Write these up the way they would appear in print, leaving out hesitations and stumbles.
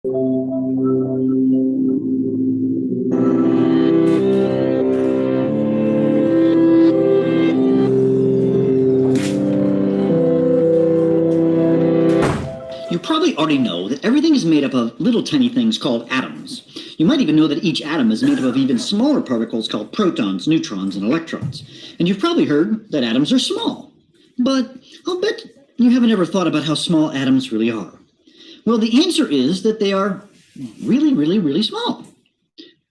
You probably already know that everything is made up of little tiny things called atoms. You might even know that each atom is made up of even smaller particles called protons, neutrons, and electrons. And you've probably heard that atoms are small. But I'll bet you haven't ever thought about how small atoms really are. Well, the answer is that they are really, really, really small.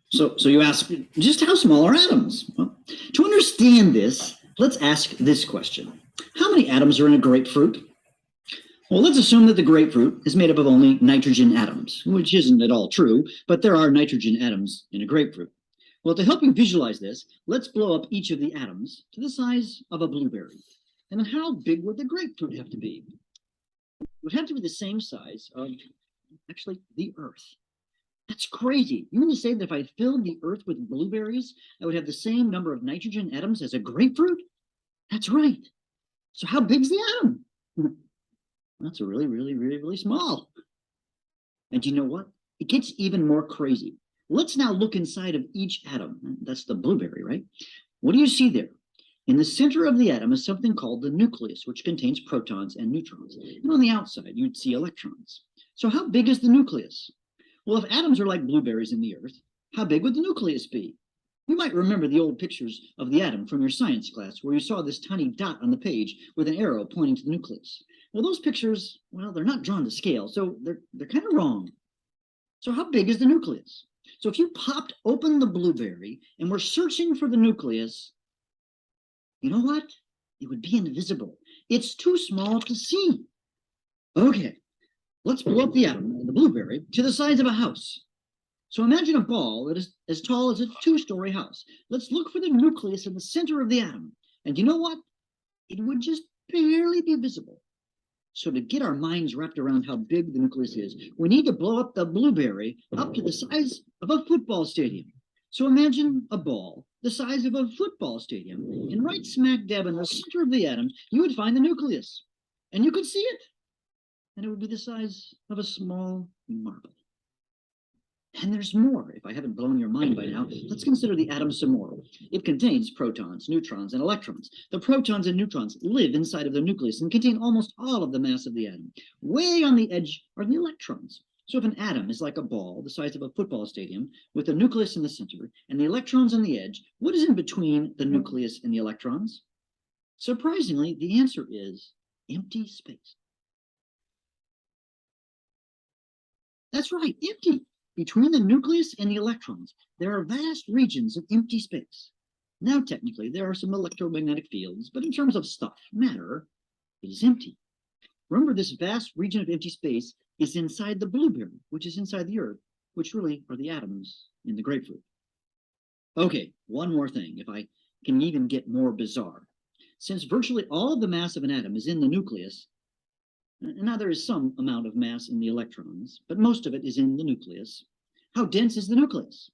So you ask, just how small are atoms? Well, to understand this, let's ask this question. How many atoms are in a grapefruit? Well, let's assume that the grapefruit is made up of only nitrogen atoms, which isn't at all true, but there are nitrogen atoms in a grapefruit. Well, to help you visualize this, let's blow up each of the atoms to the size of a blueberry. And then how big would the grapefruit have to be? It would have to be the same size of, actually, the Earth. That's crazy. You mean to say that if I filled the Earth with blueberries, I would have the same number of nitrogen atoms as a grapefruit? That's right. So how big's the atom? That's a really, really, really, really small. And you know what? It gets even more crazy. Let's now look inside of each atom. That's the blueberry, right? What do you see there? In the center of the atom is something called the nucleus, which contains protons and neutrons. And on the outside, you'd see electrons. So how big is the nucleus? Well, if atoms are like blueberries in the Earth, how big would the nucleus be? You might remember the old pictures of the atom from your science class where you saw this tiny dot on the page with an arrow pointing to the nucleus. Well, those pictures, well, they're not drawn to scale, so they're kind of wrong. So how big is the nucleus? So if you popped open the blueberry and were searching for the nucleus, you know what? It would be invisible. It's too small to see. Okay, let's blow up the atom, the blueberry, to the size of a house. So imagine a ball that is as tall as a two-story house. Let's look for the nucleus in the center of the atom. And you know what? It would just barely be visible. So to get our minds wrapped around how big the nucleus is, we need to blow up the blueberry up to the size of a football stadium. So imagine a ball the size of a football stadium, and right smack dab in the center of the atom, you would find the nucleus. And you could see it. And it would be the size of a small marble. And there's more. If I haven't blown your mind by now, let's consider the atom some more. It contains protons, neutrons, and electrons. The protons and neutrons live inside of the nucleus and contain almost all of the mass of the atom. Way on the edge are the electrons. So if an atom is like a ball the size of a football stadium with a nucleus in the center and the electrons on the edge, what is in between the nucleus and the electrons? Surprisingly, the answer is empty space. That's right, empty. Between the nucleus and the electrons, there are vast regions of empty space. Now, technically, there are some electromagnetic fields, but in terms of stuff, matter, it is empty. Remember, this vast region of empty space is inside the blueberry, which is inside the Earth, which really are the atoms in the grapefruit. Okay, one more thing, if I can even get more bizarre. Since virtually all of the mass of an atom is in the nucleus, now, there is some amount of mass in the electrons, but most of it is in the nucleus. How dense is the nucleus?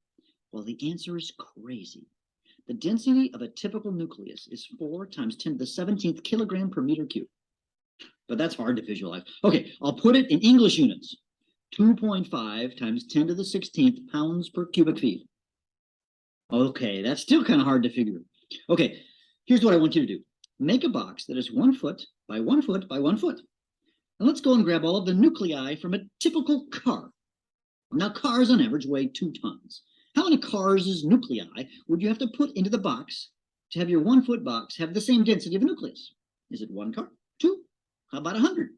Well, the answer is crazy. The density of a typical nucleus is 4 times 10 to the 17th kilogram per meter cube. But that's hard to visualize. Okay, I'll put it in English units. 2.5 times 10 to the 16th pounds per cubic feet. Okay, that's still kind of hard to figure. Okay, here's what I want you to do. Make a box that is 1 foot by 1 foot by 1 foot. And let's go and grab all of the nuclei from a typical car. Now, cars on average weigh 2 tons. How many cars' nuclei would you have to put into the box to have your 1 foot box have the same density of a nucleus? Is it 1 car? 2? How about 100?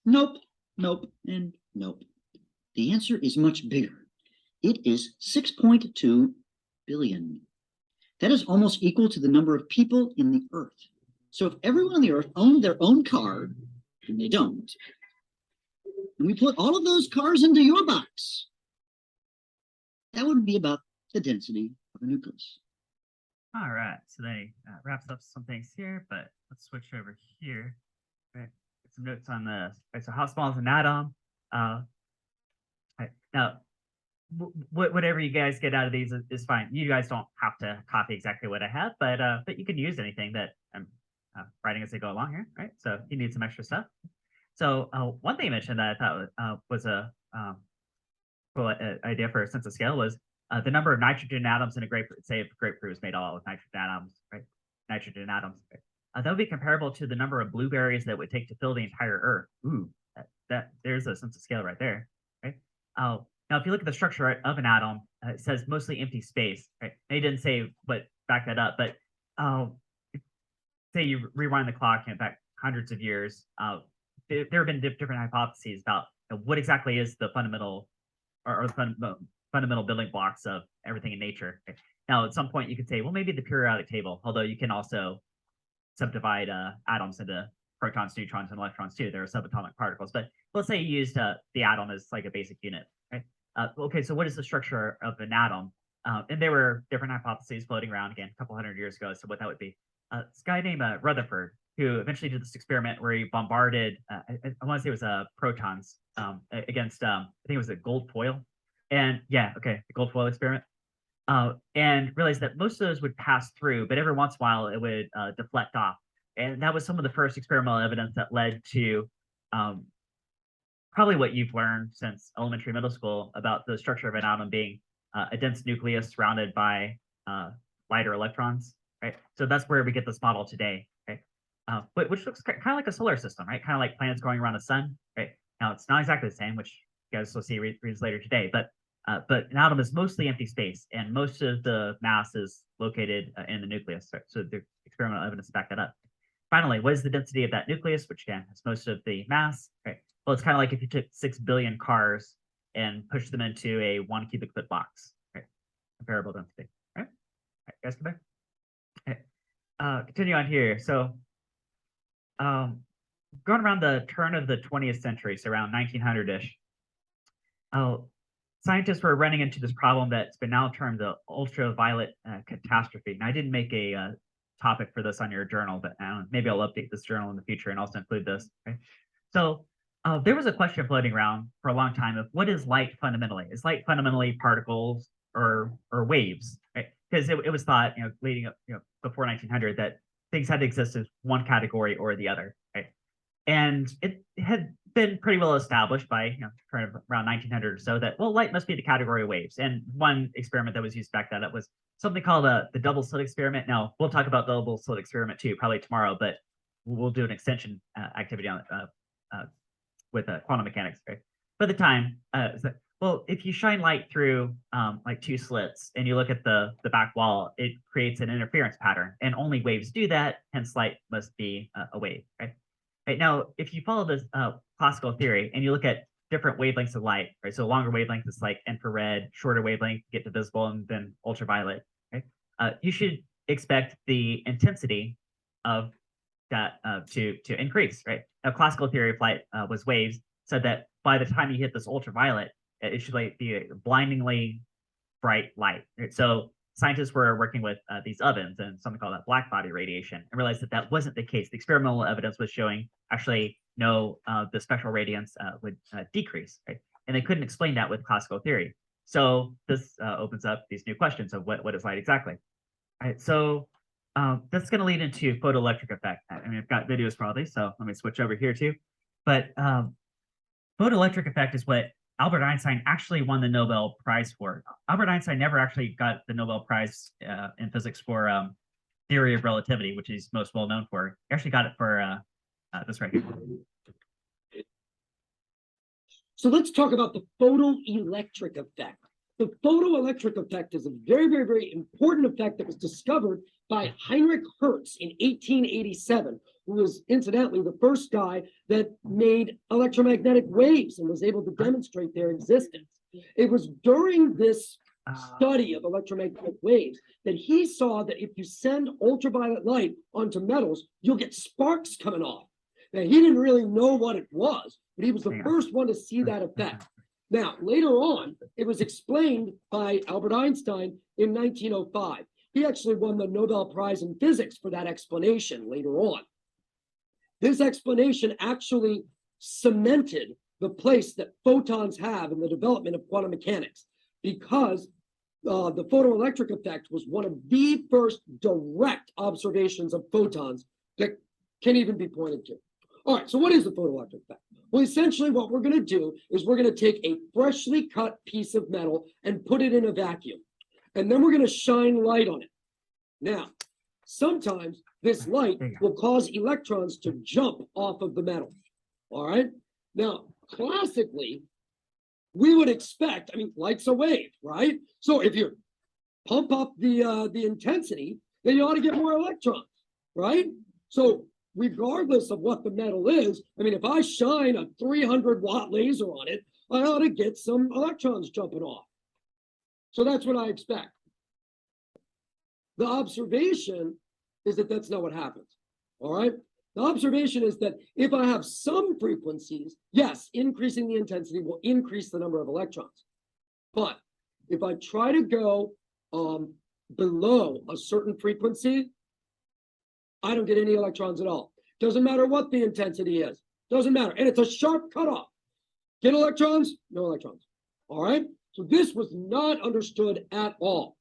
Nope, nope, and nope. The answer is much bigger. It is 6.2 billion. That is almost equal to the number of people in the Earth. So if everyone on the Earth owned their own car, and they don't, and we put all of those cars into your box, that would be about the density of a nucleus. All right, so that wraps up some things here, but let's switch over here. Right, get some notes on the right. So how small is an atom? Right, now, whatever you guys get out of these is fine. You guys don't have to copy exactly what I have, but you can use anything that I'm writing as I go along here, right? So if you need some extra stuff. So one thing you mentioned that I thought was a idea for a sense of scale was the number of nitrogen atoms in a grapefruit. Say if grapefruit was made all with nitrogen atoms, right? Nitrogen atoms. Right? That would be comparable to the number of blueberries that would take to fill the entire Earth. Ooh, that there's a sense of scale right there, right? Now, if you look at the structure of an atom, it says mostly empty space, right? They didn't say what back that up, but say you rewind the clock back hundreds of years, there have been different hypotheses about what exactly is the fundamental or fundamental building blocks of everything in nature. Right? Now, at some point, you could say, well, maybe the periodic table, although you can also subdivide atoms into protons, neutrons, and electrons too. There are subatomic particles, but let's say you used the atom as like a basic unit. Right? Okay, so what is the structure of an atom? And there were different hypotheses floating around again a couple hundred years ago. So what that would be? This guy named Rutherford, who eventually did this experiment where he bombarded, I want to say it was protons against, I think it was a gold foil. And yeah, okay, the gold foil experiment. And realized that most of those would pass through, but every once in a while it would deflect off. And that was some of the first experimental evidence that led to probably what you've learned since elementary, middle school about the structure of an atom being a dense nucleus surrounded by lighter electrons, right? So that's where we get this model today, right? But which looks kind of like a solar system, right? Kind of like planets going around the sun, right? Now it's not exactly the same, which you guys will see reads later today, but an atom is mostly empty space, and most of the mass is located in the nucleus. Right? So the experimental evidence to back that up. Finally, what is the density of that nucleus, which again has most of the mass? Right. Well, it's kind of like if you took 6 billion cars and pushed them into a 1 cubic foot box. Right. Comparable density. Right. Guys, come back. Okay. Continue on here. So, going around the turn of the 20th century, so around 1900-ish. Scientists were running into this problem that's been now termed the ultraviolet catastrophe. Now, I didn't make a topic for this on your journal, but maybe I'll update this journal in the future and also include this. Okay? So there was a question floating around for a long time of what is light fundamentally? Is light fundamentally particles or waves? Right? Because it was thought, leading up, before 1900, that things had to exist as one category or the other. Right? And it had been pretty well established by kind of around 1900 or so that, well, light must be the category of waves. And one experiment that was used to back that up was something called the double slit experiment. Now, we'll talk about double slit experiment too, probably tomorrow, but we'll do an extension activity on with quantum mechanics. Right? By the time, well, if you shine light through like 2 slits and you look at the back wall, it creates an interference pattern, and only waves do that. Hence, light must be a wave. Right? Right, now, if you follow this classical theory and you look at different wavelengths of light, right? So longer wavelength is like infrared, shorter wavelength get to visible, and then ultraviolet. Right? You should expect the intensity of that to increase. Right? Now, classical theory of light was waves, said that by the time you hit this ultraviolet, it should be a blindingly bright light. Right? So scientists were working with these ovens and something called that black body radiation, and realized that wasn't the case. The experimental evidence was showing actually no, the spectral radiance would decrease, right? And they couldn't explain that with classical theory. So this opens up these new questions of what is light exactly. All right, so that's going to lead into photoelectric effect. I mean, I've got videos for all these, so let me switch over here too. But photoelectric effect is what Albert Einstein actually won the Nobel Prize for. Albert Einstein never actually got the Nobel Prize in physics for theory of relativity, which he's most well known for. He actually got it for this right here. So let's talk about the photoelectric effect. The photoelectric effect is a very, very, very important effect that was discovered by Heinrich Hertz in 1887, who was incidentally the first guy that made electromagnetic waves and was able to demonstrate their existence. It was during this study of electromagnetic waves that he saw that if you send ultraviolet light onto metals, you'll get sparks coming off. Now, he didn't really know what it was, but he was the first one to see that effect. Now, later on, it was explained by Albert Einstein in 1905. He actually won the Nobel Prize in Physics for that explanation later on. This explanation actually cemented the place that photons have in the development of quantum mechanics, because the photoelectric effect was one of the first direct observations of photons that can even be pointed to. All right, so what is the photoelectric effect? Well, essentially what we're going to do is we're going to take a freshly cut piece of metal and put it in a vacuum. And then we're going to shine light on it. Now, sometimes this light There you go. will cause electrons to jump off of the metal. All right. Now, classically, we would expect, I mean, light's a wave, right? So if you pump up the intensity, then you ought to get more electrons, right? So regardless of what the metal is, I mean, if I shine a 300-watt laser on it, I ought to get some electrons jumping off. So that's what I expect. The observation is that that's not what happens. All right. The observation is that if I have some frequencies, yes, increasing the intensity will increase the number of electrons. But if I try to go below a certain frequency, I don't get any electrons at all. Doesn't matter what the intensity is. Doesn't matter. And it's a sharp cutoff. Get electrons? No electrons. All right. So this was not understood at all.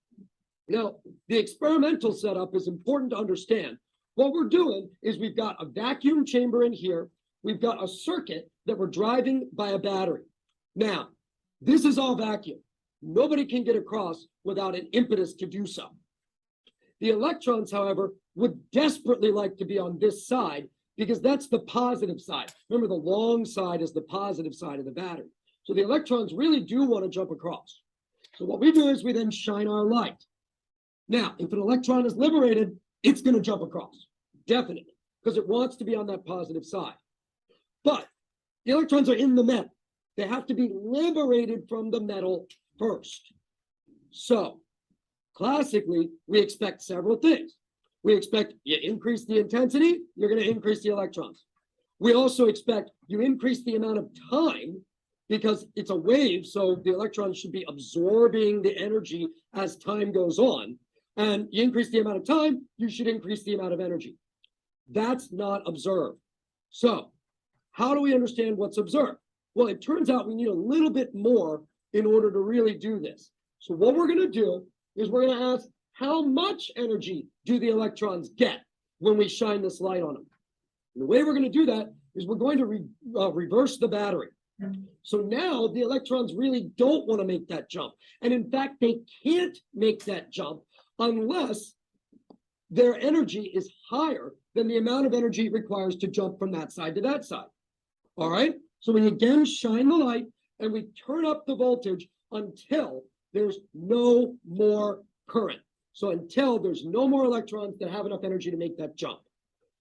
Now, the experimental setup is important to understand. What we're doing is we've got a vacuum chamber in here. We've got a circuit that we're driving by a battery. Now, this is all vacuum. Nobody can get across without an impetus to do so. The electrons, however, would desperately like to be on this side because that's the positive side. Remember, the long side is the positive side of the battery. So the electrons really do want to jump across. So what we do is we then shine our light. Now, if an electron is liberated, it's going to jump across, definitely, because it wants to be on that positive side. But the electrons are in the metal. They have to be liberated from the metal first. So, classically, we expect several things. We expect you increase the intensity, you're going to increase the electrons. We also expect you increase the amount of time because it's a wave, so the electrons should be absorbing the energy as time goes on. And you increase the amount of time, you should increase the amount of energy. That's not observed. So how do we understand what's observed? Well, it turns out we need a little bit more in order to really do this. So what we're going to do is we're going to ask, how much energy do the electrons get when we shine this light on them? And the way we're going to do that is we're going to reverse the battery. So now the electrons really don't want to make that jump. And in fact, they can't make that jump unless their energy is higher than the amount of energy it requires to jump from that side to that side. All right. So we again shine the light and we turn up the voltage until there's no more current. So until there's no more electrons that have enough energy to make that jump.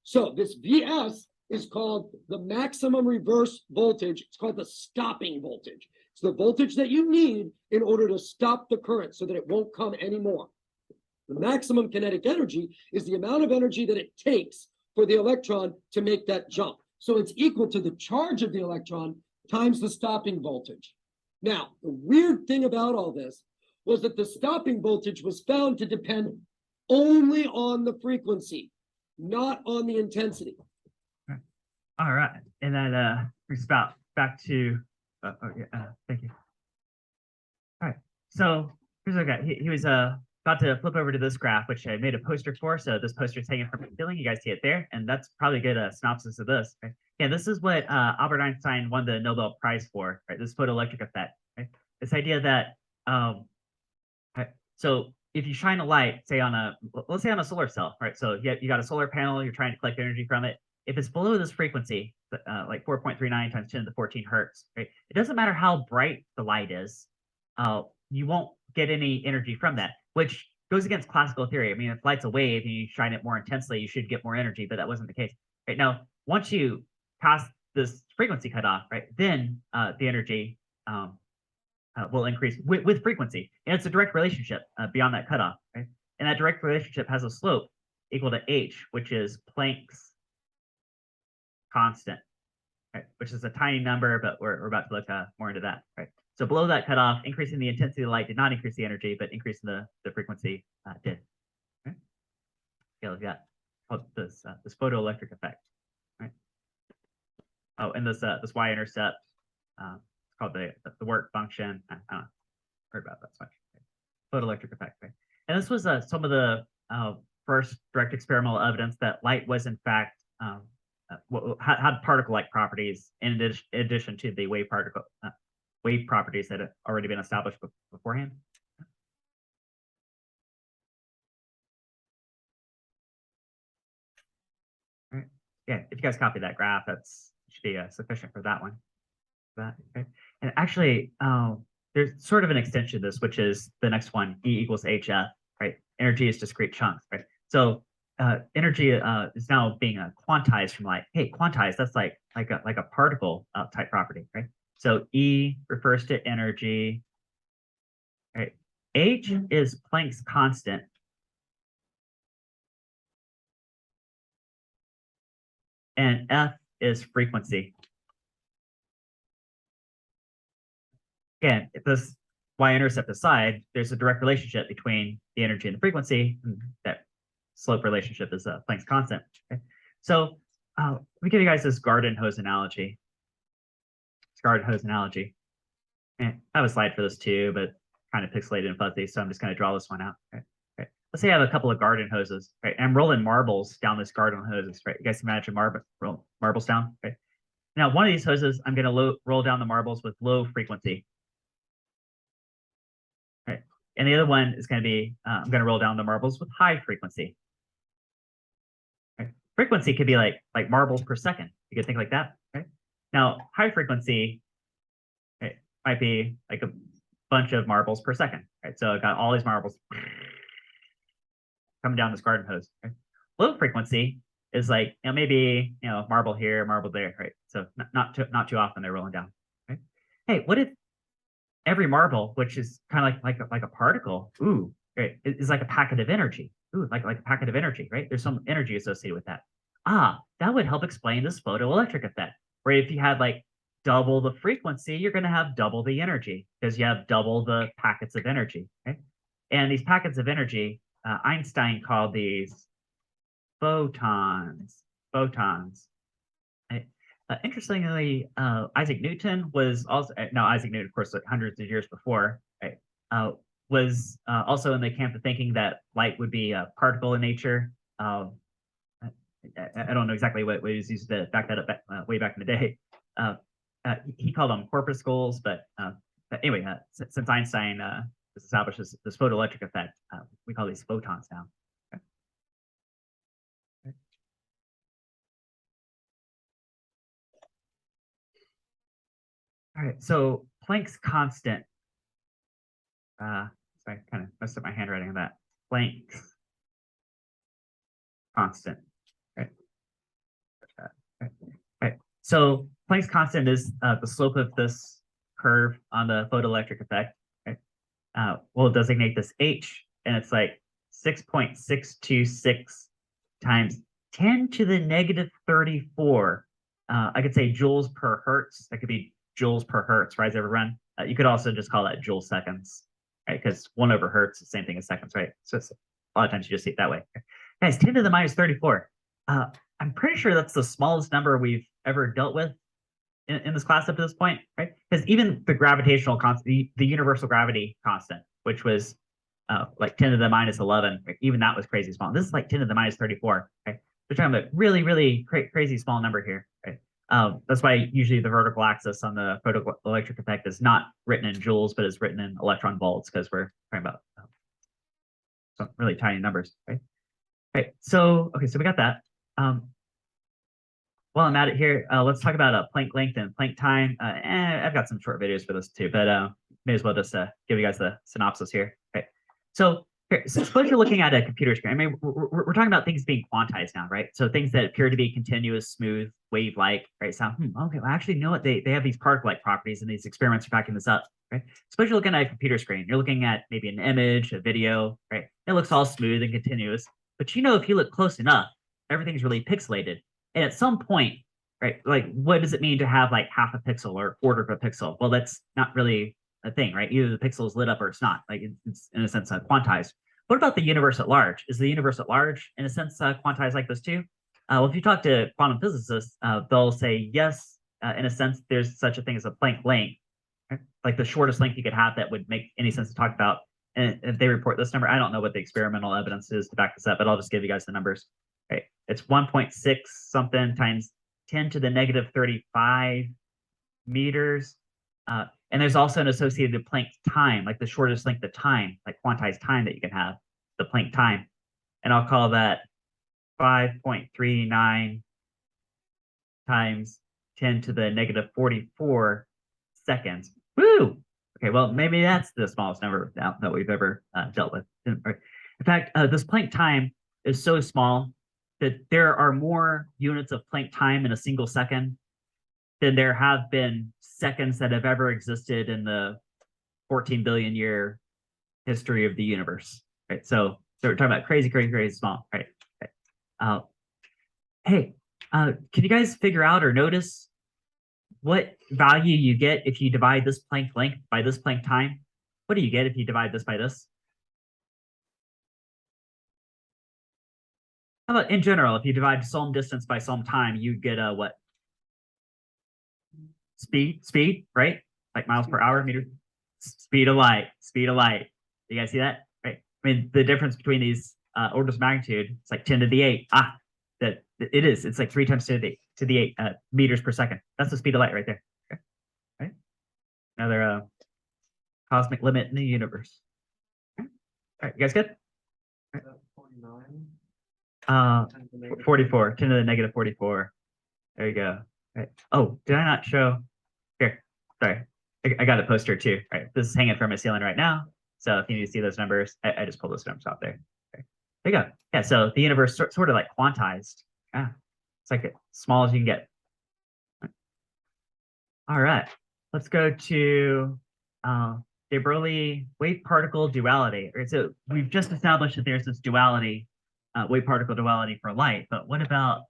So this VS is called the maximum reverse voltage. It's called the stopping voltage. It's the voltage that you need in order to stop the current so that it won't come anymore. The maximum kinetic energy is the amount of energy that it takes for the electron to make that jump. So it's equal to the charge of the electron times the stopping voltage. Now, the weird thing about all this was that the stopping voltage was found to depend only on the frequency, not on the intensity. All right, and that brings about back to. Thank you. All right, so here's what I got. He was about to flip over to this graph, which I made a poster for. So this poster is hanging from the ceiling. You guys see it there, and that's probably a good synopsis of this. Right? Yeah, this is what Albert Einstein won the Nobel Prize for. Right, this photoelectric effect. Right, this idea that so if you shine a light, say on let's say on a solar cell, right? So you got a solar panel, you're trying to collect energy from it. If it's below this frequency, like 4.39 times 10 to the 14 hertz, right? It doesn't matter how bright the light is, you won't get any energy from that, which goes against classical theory. I mean, if light's a wave and you shine it more intensely, you should get more energy, but that wasn't the case. Right now, once you pass this frequency cutoff, right, then the energy will increase with frequency, and it's a direct relationship beyond that cutoff, right? And that direct relationship has a slope equal to h, which is Planck's constant, right? Which is a tiny number, but we're about to look more into that, right? So below that cutoff, increasing the intensity of the light did not increase the energy, but increasing the frequency did. Right? Okay, we've got this photoelectric effect, right? Oh, and this y-intercept, it's called the work function. I don't heard about that so much. Right? Photoelectric effect, right? And this was some of the first direct experimental evidence that light was in fact had particle-like properties in addition to the wave properties that had already been established beforehand. All right. Yeah, if you guys copy that graph, that's should be sufficient for that one. Okay. And actually, there's sort of an extension to this, which is the next one, E equals HF, right? Energy is discrete chunks, right? So energy is now being quantized from like, hey, quantized, that's like a particle type property, right? So E refers to energy, right? H is Planck's constant. And F is frequency. Again, if this y-intercept aside, there's a direct relationship between the energy and the frequency, and that slope relationship is Planck's constant. Okay? So let me give you guys this garden hose analogy. And I have a slide for this too, but kind of pixelated and fuzzy, so I'm just going to draw this one out. Okay? Okay. Let's say I have a couple of garden hoses, right? And I'm rolling marbles down this garden hoses, right? You guys imagine marbles down, right? Now, one of these hoses, I'm going to roll down the marbles with low frequency. Right. And the other one is going to be, I'm going to roll down the marbles with high frequency. Right. Frequency could be like marbles per second. You could think like that, right? Now, high frequency, right, might be like a bunch of marbles per second, right? So I've got all these marbles coming down this garden hose. Right? Low frequency is like, maybe, marble here, marble there, right? So not too often they're rolling down, right? Hey, what if every marble, which is kind of like a particle, right, is like a packet of energy. Like a packet of energy, right? There's some energy associated with that. That would help explain this photoelectric effect, where if you had like double the frequency, you're going to have double the energy because you have double the packets of energy, right? And these packets of energy, Einstein called these photons. Right? Interestingly, Isaac Newton was also, Isaac Newton, of course, like hundreds of years before, right, was also in the camp of thinking that light would be a particle in nature. I don't know exactly what he was used to back that up way back in the day. He called them corpuscles, but anyway, since Einstein established this photoelectric effect, we call these photons now. Okay. Okay. All right, so Planck's constant. Sorry, I kind of messed up my handwriting on that. Planck's constant. Right. Right. So Planck's constant is the slope of this curve on the photoelectric effect. Right. We'll designate this H, and it's like 6.626 times 10 to the negative 34. I could say joules per hertz. That could be joules per hertz, rise over run. You could also just call that joule seconds, right? Because 1 over hertz is the same thing as seconds, right? So it's, a lot of times you just see it that way. Guys, 10 to the minus 34. I'm pretty sure that's the smallest number we've ever dealt with in this class up to this point, right? Because even the gravitational constant, the universal gravity constant, which was like 10 to the minus 11, right? Even that was crazy small. This is like 10 to the minus 34, right? We're talking about really, really crazy small number here, right? That's why usually the vertical axis on the photoelectric effect is not written in joules, but is written in electron volts, because we're talking about some really tiny numbers, right? Right. So, okay, so we got that. While I'm at it here, let's talk about Planck length and Planck time. I've got some short videos for this too, but may as well just give you guys the synopsis here. Right. So, here, so suppose you're looking at a computer screen. I mean, we're talking about things being quantized now, right? So things that appear to be continuous, smooth, wave-like, right? So, okay, well, actually, you know what? They have these particle-like properties, and these experiments are backing this up, right? Suppose you're looking at a computer screen. You're looking at maybe an image, a video, right? It looks all smooth and continuous, but if you look close enough, everything's really pixelated. And at some point, right, like, what does it mean to have like half a pixel or quarter of a pixel? Well, that's not really a thing, right? Either the pixel is lit up or it's not. Like, it's in a sense quantized. What about the universe at large? Is the universe at large in a sense quantized like this too? Well, if you talk to quantum physicists, they'll say yes. In a sense, there's such a thing as a Planck length, right? Like the shortest length you could have that would make any sense to talk about. And if they report this number, I don't know what the experimental evidence is to back this up, but I'll just give you guys the numbers. Right? It's 1.6 something times 10 to the negative 35 meters. And there's also an associated Planck time, like the shortest length of time, like quantized time that you can have, the Planck time. And I'll call that 5.39 times 10 to the negative 44 seconds. Woo! Okay, well, maybe that's the smallest number that we've ever dealt with. In fact, this Planck time is so small that there are more units of Planck time in a single second than there have been seconds that have ever existed in the 14 billion year history of the universe. Right. So we're talking about crazy, crazy, crazy small. Right. Hey, can you guys figure out or notice what value you get if you divide this Planck length by this Planck time? What do you get if you divide this by this? How about in general, if you divide some distance by some time, you get a what? Speed, right? Like miles per hour, meter. Speed of light. You guys see that? Right. I mean, the difference between these orders of magnitude, it's like 10 to the 8. That it is. It's like 3 times 10 to the 8 meters per second. That's the speed of light right there. Okay. Right. Another cosmic limit in the universe. Okay. All right, you guys good? Right. 44, 10 to the negative 44. There you go. Right. Oh, did I not show? Here, sorry. I got a poster too. All right, this is hanging from my ceiling right now. So if you need to see those numbers, I just pulled those numbers out there. Okay. There you go. Yeah, so the universe sort of like quantized. Yeah, it's like as small as you can get. All right, let's go to de Broglie wave-particle duality. All right, so we've just established that there's this duality, wave-particle duality for light, but what about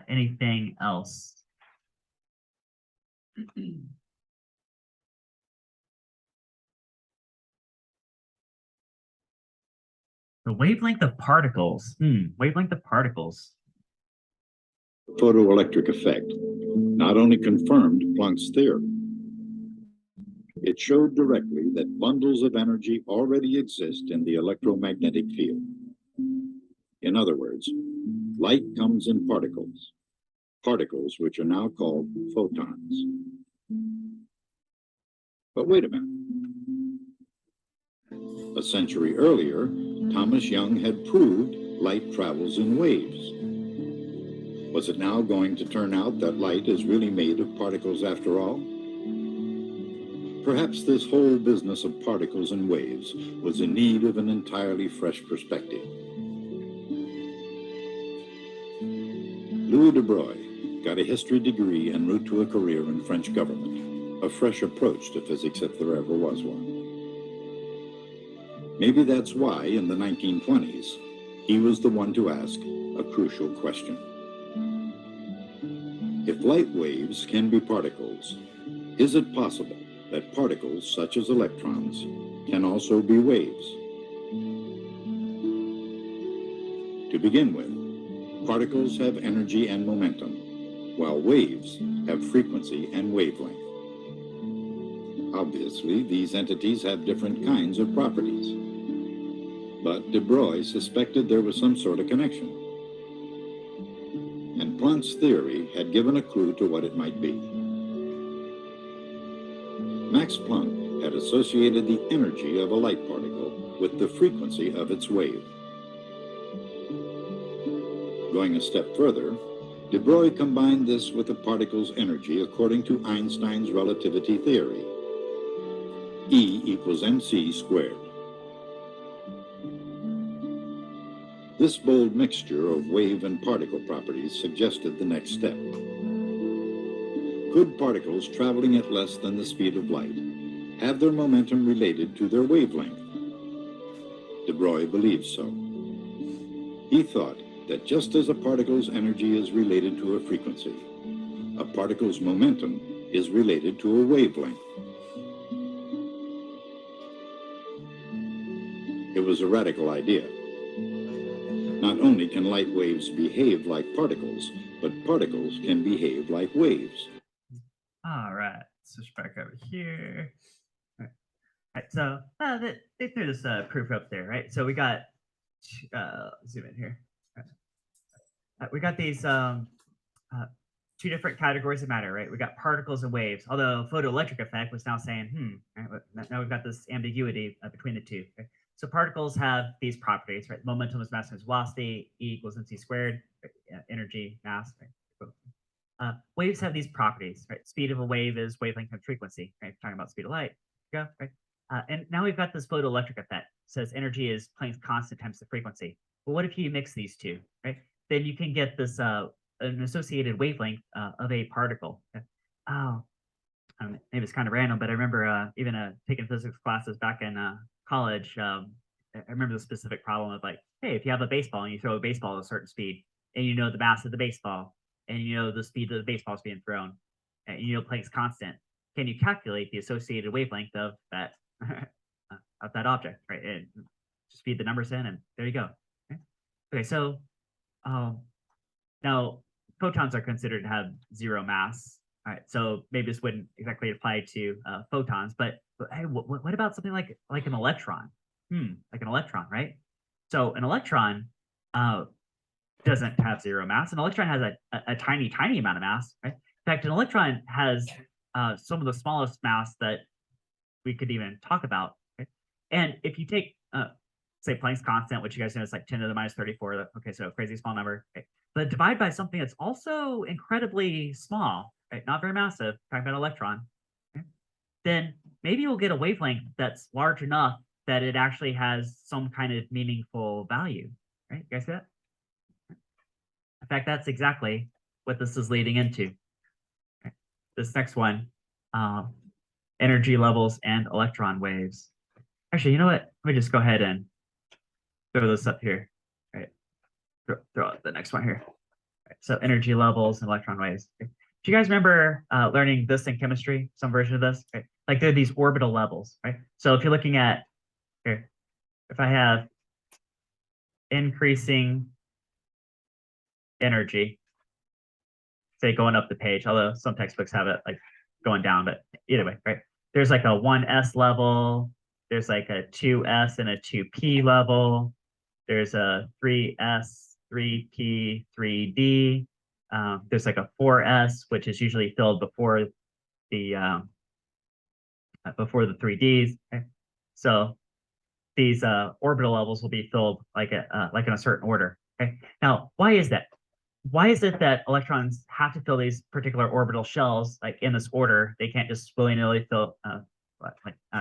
anything else? The wavelength of particles. Wavelength of particles. Photoelectric effect not only confirmed Planck's theory, it showed directly that bundles of energy already exist in the electromagnetic field. In other words, light comes in particles which are now called photons. But wait a minute. A century earlier, Thomas Young had proved light travels in waves. Was it now going to turn out that light is really made of particles after all? Perhaps this whole business of particles and waves was in need of an entirely fresh perspective. Louis de Broglie got a history degree en route to a career in French government, a fresh approach to physics if there ever was one. Maybe that's why, in the 1920s, he was the one to ask a crucial question. If light waves can be particles, is it possible that particles, such as electrons, can also be waves? To begin with, particles have energy and momentum, while waves have frequency and wavelength. Obviously, these entities have different kinds of properties. But de Broglie suspected there was some sort of connection. And Planck's theory had given a clue to what it might be. Max Planck had associated the energy of a light particle with the frequency of its wave. Going a step further, de Broglie combined this with a particle's energy according to Einstein's relativity theory. E equals mc squared. This bold mixture of wave and particle properties suggested the next step. Could particles traveling at less than the speed of light have their momentum related to their wavelength? De Broglie believed so. He thought that just as a particle's energy is related to a frequency, a particle's momentum is related to a wavelength. It was a radical idea. Not only can light waves behave like particles, but particles can behave like waves. All right, switch back over here. All right, so they threw this proof up there, right? So we got, zoom in here. We got these two different categories of matter, right? We got particles and waves, although photoelectric effect was now saying, right, now we've got this ambiguity between the two. Right? So particles have these properties, right? Momentum is mass times velocity, E equals mc squared, right? Energy, mass, right? Waves have these properties, right? Speed of a wave is wavelength times frequency, right? Talking about speed of light, yeah, right? And now we've got this photoelectric effect. It says energy is Planck's constant times the frequency. But what if you mix these two, right? Then you can get this an associated wavelength of a particle. Okay? Oh, maybe it's kind of random, but I remember even taking physics classes back in college. I remember the specific problem of like, hey, if you have a baseball and you throw a baseball at a certain speed, and you know the mass of the baseball, and you know the speed of the baseball is being thrown, and you know Planck's constant, can you calculate the associated wavelength of that of that object, right? And just feed the numbers in, and there you go. Okay, so now photons are considered to have zero mass. All right, so maybe this wouldn't exactly apply to photons, but hey, what about something like an electron? Like an electron, right? So an electron doesn't have zero mass. An electron has a tiny amount of mass, right? In fact, an electron has some of the smallest mass that we could even talk about. Right? And if you take, say, Planck's constant, which you guys know is like 10 to the minus 34, okay, so a crazy small number, right? But divide by something that's also incredibly small, right? Not very massive, talking about an electron, right? Then maybe we'll get a wavelength that's large enough that it actually has some kind of meaningful value, right? You guys see that? In fact, that's exactly what this is leading into. Okay. This next one, energy levels and electron waves. Actually, you know what? Let me just go ahead and throw this up here. Right. Throw out the next one here. Right. So energy levels and electron waves. Okay. Do you guys remember learning this in chemistry, some version of this? Right. Like there are these orbital levels, right? So if you're looking at here, if I have increasing energy, say going up the page, although some textbooks have it like going down, but either way, right? There's like a 1s level, there's like a 2s and a 2p level, there's a 3s, 3p, 3d, there's like a 4s, which is usually filled before the 3ds. Okay? So these orbital levels will be filled like in a certain order. Okay. Now, why is that? Why is it that electrons have to fill these particular orbital shells like in this order? They can't just willy-nilly fill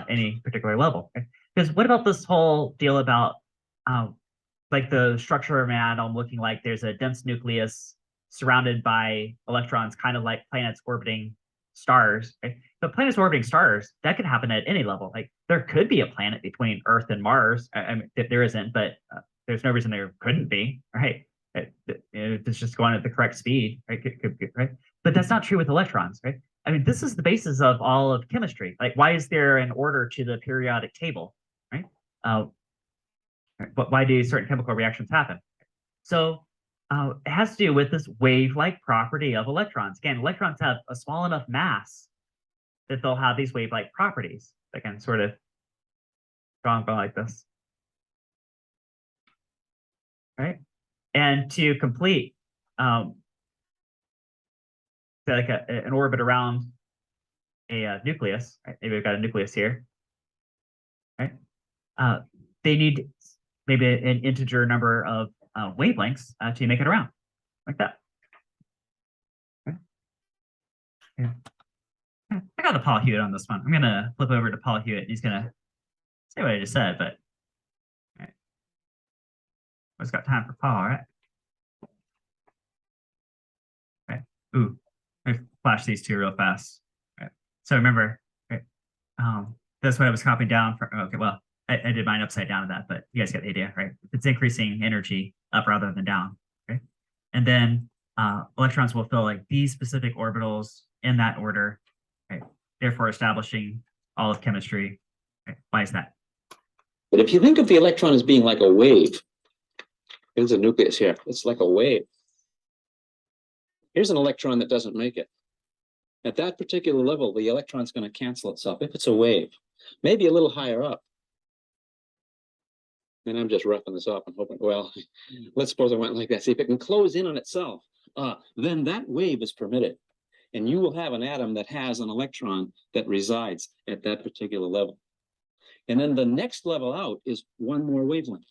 any particular level. Okay? Because what about this whole deal about like the structure of an atom looking like there's a dense nucleus surrounded by electrons, kind of like planets orbiting stars. Right? But planets orbiting stars, that could happen at any level. Like there could be a planet between Earth and Mars. I mean, there isn't, but there's no reason there couldn't be, right? It's just going at the correct speed, right? Right? But that's not true with electrons, right? I mean, this is the basis of all of chemistry. Like, why is there an order to the periodic table, right? But why do certain chemical reactions happen? So it has to do with this wave-like property of electrons. Again, electrons have a small enough mass that they'll have these wave-like properties that can sort of go like this, right? And to complete like an orbit around a nucleus, right? Maybe we've got a nucleus here, right? They need maybe an integer number of wavelengths to make it around, like that. Okay. Yeah. I got the Paul Hewitt on this one. I'm gonna flip over to Paul Hewitt. He's gonna say what I just said, but all right. Always got time for Paul, right? Okay. Ooh, let me flash these two real fast. Right. So remember, right? That's what I was copying down from. Okay, well, I did mine upside down to that, but you guys get the idea, right? It's increasing energy up rather than down. Okay. And then electrons will fill like these specific orbitals in that order, right? Therefore establishing all of chemistry. Right? Why is that? But if you think of the electron as being like a wave, here's a nucleus here. It's like a wave. Here's an electron that doesn't make it. At that particular level, the electron's going to cancel itself if it's a wave. Maybe a little higher up. And I'm just roughing this up and hoping, well, let's suppose I went like that. See if it can close in on itself then that wave is permitted. And you will have an atom that has an electron that resides at that particular level. And then the next level out is one more wavelength.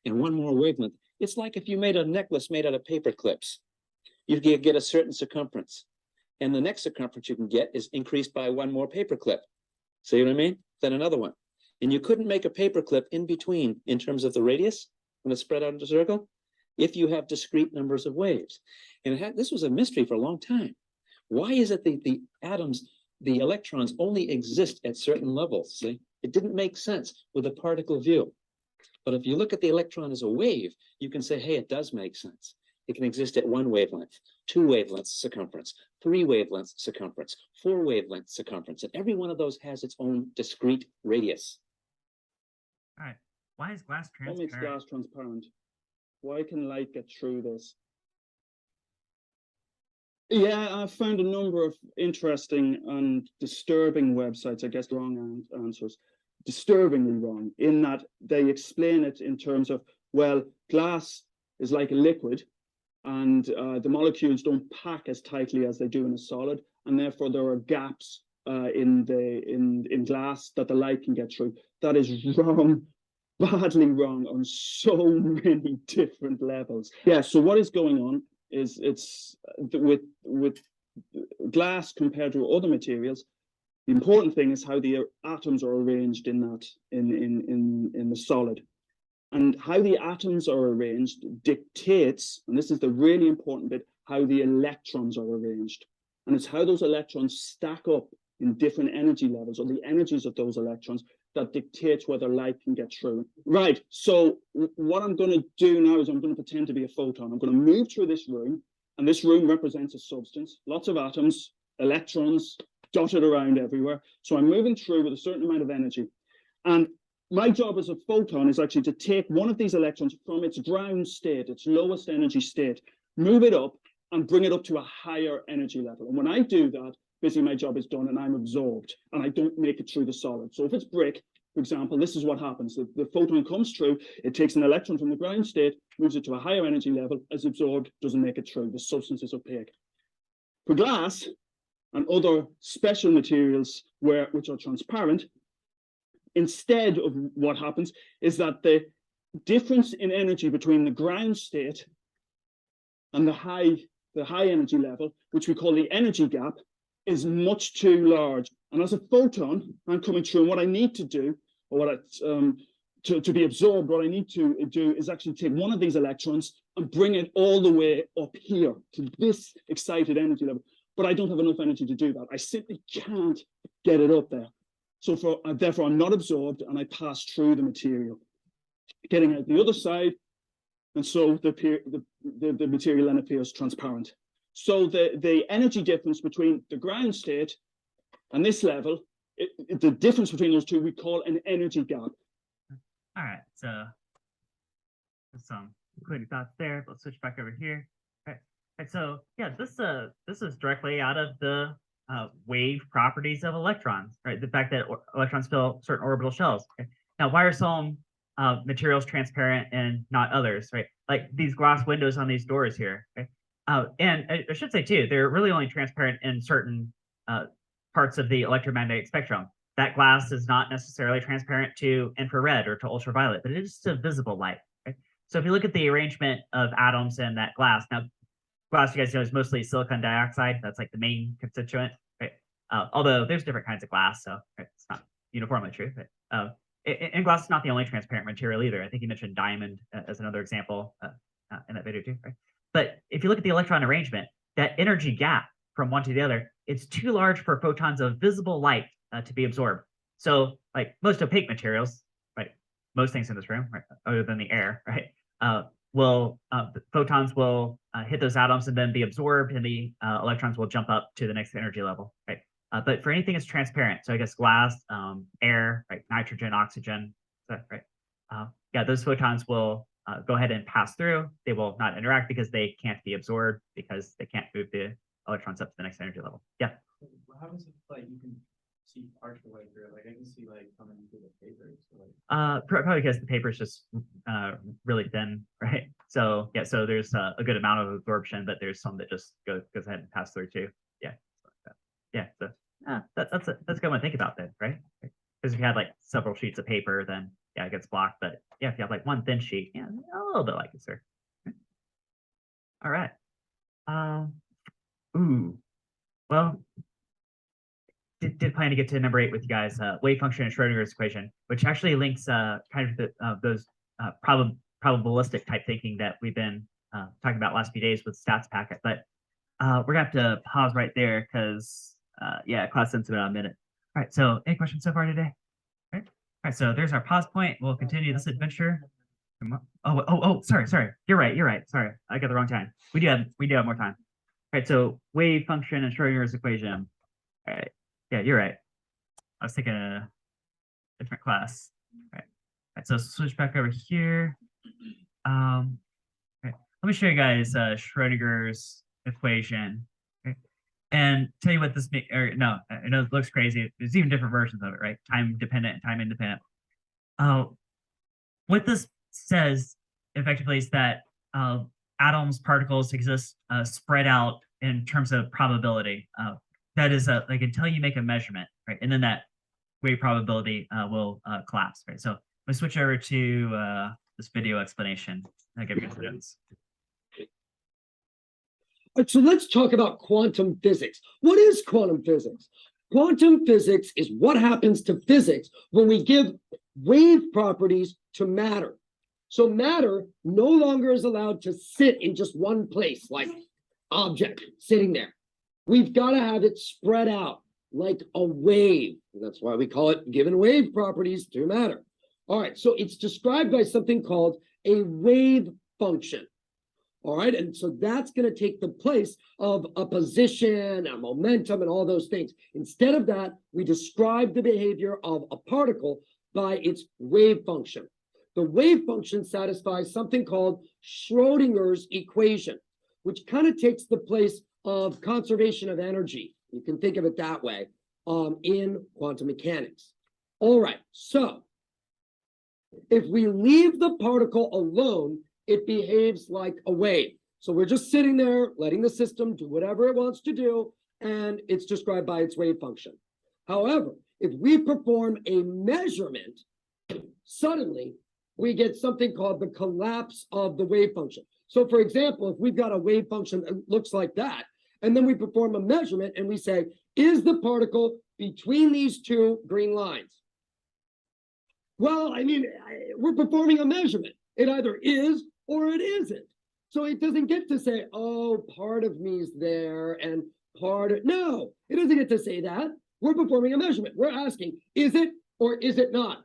And one more wavelength. It's like if you made a necklace made out of paper clips. You can get a certain circumference. And the next circumference you can get is increased by one more paper clip. See what I mean? Then another one. And you couldn't make a paper clip in between in terms of the radius when it's spread out into a circle if you have discrete numbers of waves. And this was a mystery for a long time. Why is it that the atoms, the electrons only exist at certain levels? See, it didn't make sense with a particle view. But if you look at the electron as a wave, you can say, hey, it does make sense. It can exist at one wavelength, 2 wavelengths circumference, 3 wavelengths circumference, 4 wavelengths circumference, and every one of those has its own discrete radius. All right. Why is glass What makes transparent? glass transparent? Why can light get through this? Yeah, I've found a number of interesting and disturbing websites, I guess wrong answers, disturbingly wrong, in that they explain it in terms of, well, glass is like a liquid, and the molecules don't pack as tightly as they do in a solid, and therefore there are gaps in glass that the light can get through. That is wrong, badly wrong on so many different levels. Yeah, so what is going on is it's with glass compared to other materials. The important thing is how the atoms are arranged in the solid. And how the atoms are arranged dictates, and this is the really important bit, how the electrons are arranged. And it's how those electrons stack up in different energy levels, or the energies of those electrons, that dictates whether light can get through. Right, so what I'm going to do now is I'm going to pretend to be a photon. I'm going to move through this room, and this room represents a substance, lots of atoms, electrons dotted around everywhere. So I'm moving through with a certain amount of energy. And my job as a photon is actually to take one of these electrons from its ground state, its lowest energy state, move it up and bring it up to a higher energy level. And when I do that, basically my job is done and I'm absorbed and I don't make it through the solid. So if it's brick, for example, this is what happens. The photon comes through, it takes an electron from the ground state, moves it to a higher energy level, is absorbed, doesn't make it through. The substance is opaque. For glass and other special materials which are transparent, instead of what happens is that the difference in energy between the ground state and the high energy level, which we call the energy gap, is much too large. And as a photon, I'm coming through, and what I need to do, or what to be absorbed, what I need to do is actually take one of these electrons and bring it all the way up here to this excited energy level. But I don't have enough energy to do that. I simply can't get it up there. So therefore, I'm not absorbed, and I pass through the material, getting out the other side, and so the material then appears transparent. So the energy difference between the ground state and this level, the difference between those two, we call an energy gap. All right, so some concluding thoughts there. Let's switch back over here. All right, so yeah, this is directly out of the wave properties of electrons, right? The fact that electrons fill certain orbital shells. Okay? Now, why are some materials transparent and not others, right? Like these glass windows on these doors here. Okay? And I should say too, they're really only transparent in certain parts of the electromagnetic spectrum. That glass is not necessarily transparent to infrared or to ultraviolet, but it is to visible light. Right? So if you look at the arrangement of atoms in that glass, now glass, you guys know, is mostly silicon dioxide. That's like the main constituent, right? Although there's different kinds of glass, so right, it's not uniformly true. But and glass is not the only transparent material either. I think you mentioned diamond as another example in that video too, right? But if you look at the electron arrangement, that energy gap from one to the other, it's too large for photons of visible light to be absorbed. So like most opaque materials, right? Most things in this room, right, other than the air, right? The photons will hit those atoms and then be absorbed, and the electrons will jump up to the next energy level, right? But for anything that's transparent, so I guess glass, air, right, nitrogen, oxygen, right? Yeah, those photons will go ahead and pass through. They will not interact because they can't be absorbed because they can't move the electrons up to the next energy level. Yeah. What happens if like you can see partial way through it? Like I can see like coming through the paper. So, like... Probably because the paper is just really thin, right? So yeah, so there's a good amount of absorption, but there's some that just goes ahead and pass through too. Yeah. Yeah. So that's a good one to think about then, right? Because if you had like several sheets of paper, then yeah, it gets blocked. But yeah, if you have like one thin sheet, yeah, a little bit like it, sir. All right. Ooh. Well, did plan to get to number 8 with you guys, wave function and Schrodinger's equation, which actually links kind of those probabilistic type thinking that we've been talking about last few days with stats packet. But we're gonna have to pause right there because yeah, class ends in about a minute. All right. So any questions so far today? All right. So there's our pause point. We'll continue this adventure. Sorry. You're right. Sorry, I got the wrong time. We do have more time. All right. So wave function and Schrodinger's equation. All right. Yeah, you're right. I was taking a different class. All right, so switch back over here. Let me show you guys Schrodinger's equation. Okay. And tell you what this I know it looks crazy. There's even different versions of it, right? Time dependent and time independent. What this says effectively is that atoms, particles exist spread out in terms of probability. That is like until you make a measurement, right? And then that wave probability will collapse, right? So we switch over to this video explanation. I'll give you guys the notes. All right, so let's talk about quantum physics. What is quantum physics? Quantum physics is what happens to physics when we give wave properties to matter. So matter no longer is allowed to sit in just one place, like object sitting there. We've got to have it spread out like a wave. That's why we call it given wave properties to matter. All right, so it's described by something called a wave function. All right, and so that's going to take the place of a position, a momentum, and all those things. Instead of that, we describe the behavior of a particle by its wave function. The wave function satisfies something called Schrodinger's equation, which kind of takes the place of conservation of energy. You can think of it that way in quantum mechanics. All right, so if we leave the particle alone, it behaves like a wave. So we're just sitting there, letting the system do whatever it wants to do, and it's described by its wave function. However, if we perform a measurement, suddenly we get something called the collapse of the wave function. So for example, if we've got a wave function that looks like that, and then we perform a measurement and we say, is the particle between these two green lines? Well, I mean, we're performing a measurement. It either is or it isn't. So it doesn't get to say, oh, part of me is there and part of, no, it doesn't get to say that. We're performing a measurement. We're asking, is it or is it not?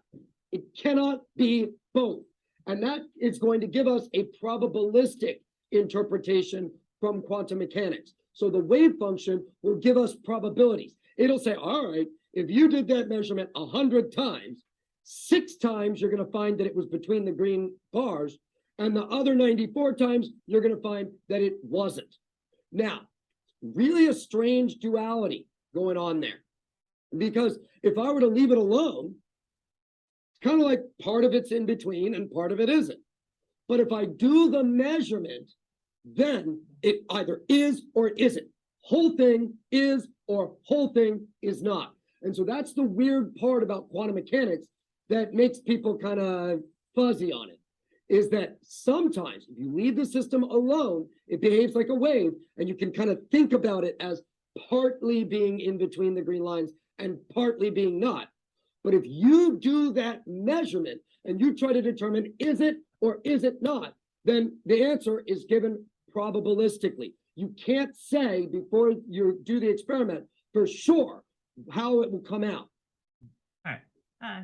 It cannot be both. And that is going to give us a probabilistic interpretation from quantum mechanics. So the wave function will give us probabilities. It'll say, all right, if you did that measurement 100 times, 6 times you're going to find that it was between the green bars, and the other 94 times you're going to find that it wasn't. Now, really a strange duality going on there. Because if I were to leave it alone, it's kind of like part of it's in between and part of it isn't. But if I do the measurement, then it either is or it isn't. Whole thing is or whole thing is not. And so that's the weird part about quantum mechanics that makes people kind of fuzzy on it, is that sometimes if you leave the system alone, it behaves like a wave, and you can kind of think about it as partly being in between the green lines and partly being not. But if you do that measurement and you try to determine is it or is it not, then the answer is given probabilistically. You can't say before you do the experiment for sure how it will come out. All right.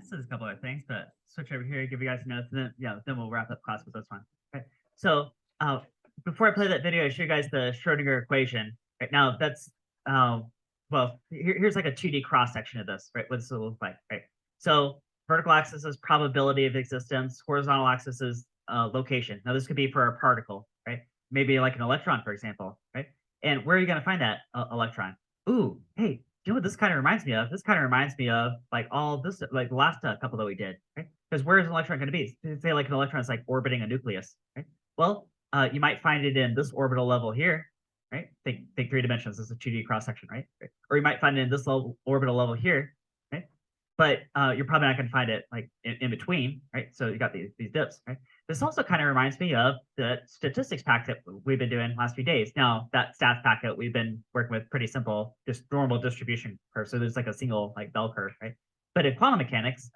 So there's a couple other things, but switch over here, give you guys notes, and then we'll wrap up class with this one. Okay. So before I play that video, I show you guys the Schrodinger equation. Right now, that's well, here's like a 2D cross section of this. Right, what does it look like? Right. So vertical axis is probability of existence. Horizontal axis is location. Now this could be for a particle, right? Maybe like an electron, for example, right? And where are you going to find that electron? Ooh, hey. You know what this kind of reminds me of? This kind of reminds me of like all this, like the last couple that we did, right? Because where is an electron going to be? Say like an electron is like orbiting a nucleus, right? Well, you might find it in this orbital level here, right? Think 3 dimensions. This is a 2D cross section, right? Or you might find it in this orbital level here, right? But you're probably not going to find it like in between, right? So you got these dips, right? This also kind of reminds me of the statistics pack that we've been doing last few days. Now that stats packet we've been working with pretty simple, just normal distribution curve. So there's like a single like bell curve, right? But in quantum mechanics,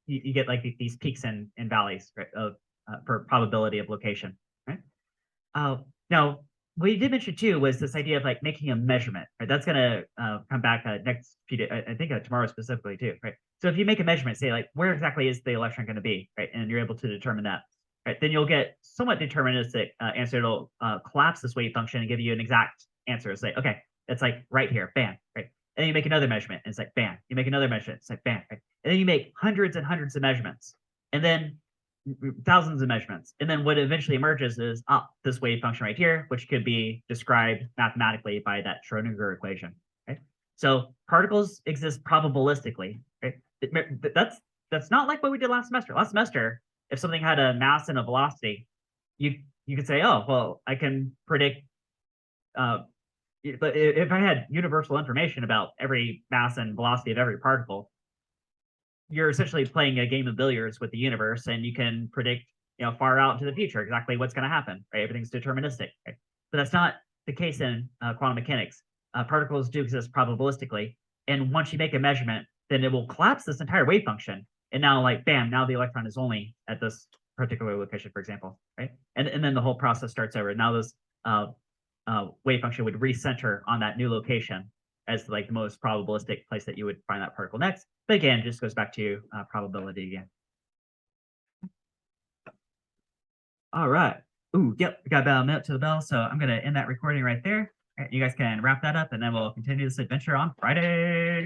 you get like these peaks and valleys, right, of for probability of location, right? Now, what you did mention too was this idea of like making a measurement, right? That's gonna come back next few days, I think tomorrow specifically too, right? So if you make a measurement, say like where exactly is the electron going to be, right? And you're able to determine that, right? Then you'll get somewhat deterministic answer. It'll collapse this wave function and give you an exact answer. It's like, okay, it's like right here, bam, right? And then you make another measurement, and it's like bam. You make another measurement, it's like bam, right? And then you make hundreds and hundreds of measurements, and then thousands of measurements. And then what eventually emerges is this wave function right here, which could be described mathematically by that Schrodinger equation, right? So particles exist probabilistically, right? That's not like what we did last semester. Last semester, if something had a mass and a velocity, you could say, oh, well, I can predict, but if I had universal information about every mass and velocity of every particle, you're essentially playing a game of billiards with the universe, and you can predict, far out into the future exactly what's going to happen, right? Everything's deterministic, right? But that's not the case in quantum mechanics. Particles do exist probabilistically, and once you make a measurement, then it will collapse this entire wave function, and now, like, bam, now the electron is only at this particular location, for example, right? And then the whole process starts over. Now this wave function would recenter on that new location as like the most probabilistic place that you would find that particle next. But again, it just goes back to probability again. All right. Ooh, yep, we got about a minute to the bell, so I'm going to end that recording right there. All right, you guys can wrap that up, and then we'll continue this adventure on Friday.